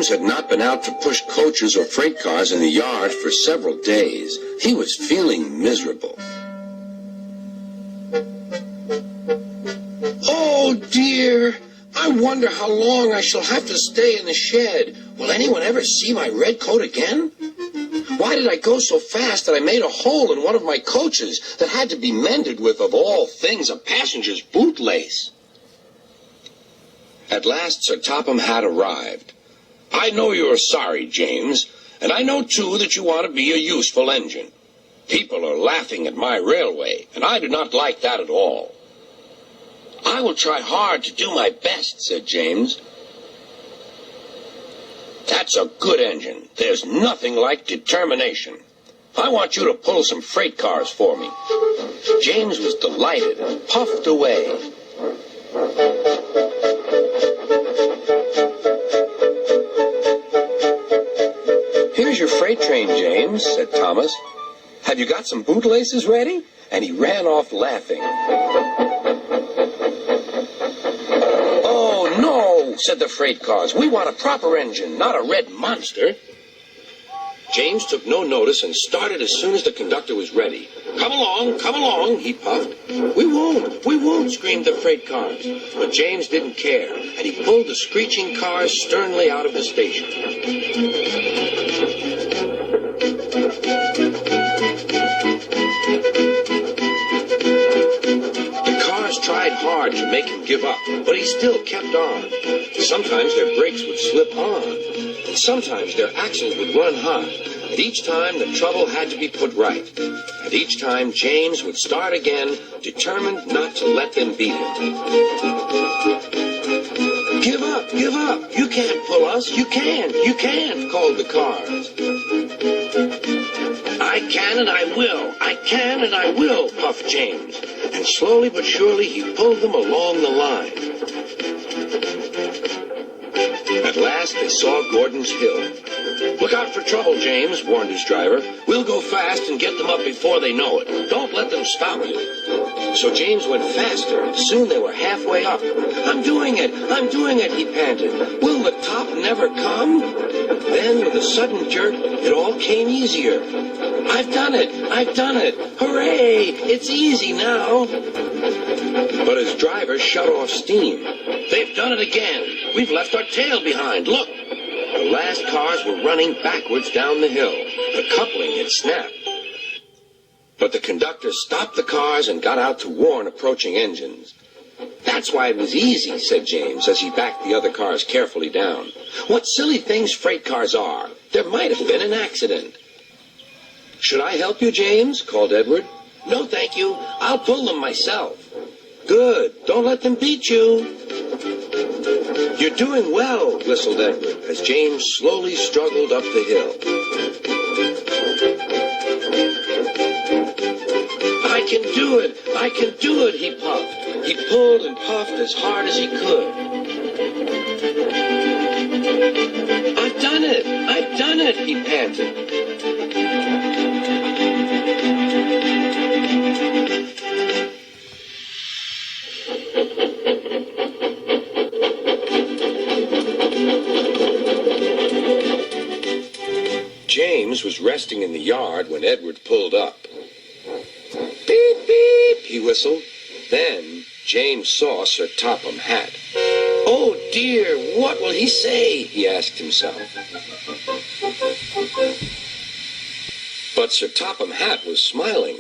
James had not been out to push coaches or freight cars in the yard for several days. He was feeling miserable. Oh, dear. I wonder how long I shall have to stay in the shed. Will anyone ever see my red coat again? Why did I go so fast that I made a hole in one of my coaches that had to be mended with, of all things, a passenger's bootlace? At last, Sir Topham Hatt arrived. I know you are sorry, James, and I know, too, that you want to be a useful engine. People are laughing at my railway, and I do not like that at all. I will try hard to do my best, said James. That's a good engine. There's nothing like determination. I want you to pull some freight cars for me. James was delighted and puffed away. Here's your freight train, James, said Thomas. Have you got some bootlaces ready? And he ran off laughing. Oh, no, said the freight cars. We want a proper engine, not a red monster. James took no notice and started as soon as the conductor was ready. Come along, he puffed. We won't, screamed the freight cars. But James didn't care, and he pulled the screeching cars sternly out of the station. The cars tried hard to make him give up, but he still kept on. Sometimes their brakes would slip on, and sometimes their axles would run hot. And each time the trouble had to be put right. And each time James would start again, determined not to let them beat him. Give up, you can't pull us, you can't, called the cars. I can and I will, puffed James. And slowly but surely he pulled them along the line. At last they saw Gordon's Hill. Look out for trouble, James, warned his driver. We'll go fast and get them up before they know it. Don't let them stop you. So James went faster, and soon they were halfway up. I'm doing it, he panted. Will the top never come? Then, with a sudden jerk, it all came easier. I've done it. Hooray! It's easy now. But his driver shut off steam. They've done it again. We've left our tail behind. Look. The last cars were running backwards down the hill. The coupling had snapped. But the conductor stopped the cars and got out to warn approaching engines. That's why it was easy, said James, as he backed the other cars carefully down. What silly things freight cars are. There might have been an accident. Should I help you, James? Called Edward. No, thank you. I'll pull them myself. Good. Don't let them beat you. You're doing well, whistled Edward, as James slowly struggled up the hill. I can do it, he puffed. He pulled and puffed as hard as he could. I've done it, he panted. James was resting in the yard when Edward pulled up. Beep, beep, he whistled. Then James saw Sir Topham Hatt. Oh, dear, what will he say? He asked himself. But Sir Topham Hatt was smiling.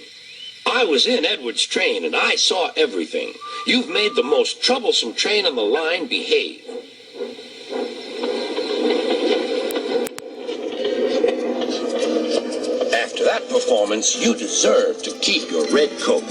I was in Edward's train, and I saw everything. You've made the most troublesome train on the line behave. After that performance, you deserve to keep your red coat.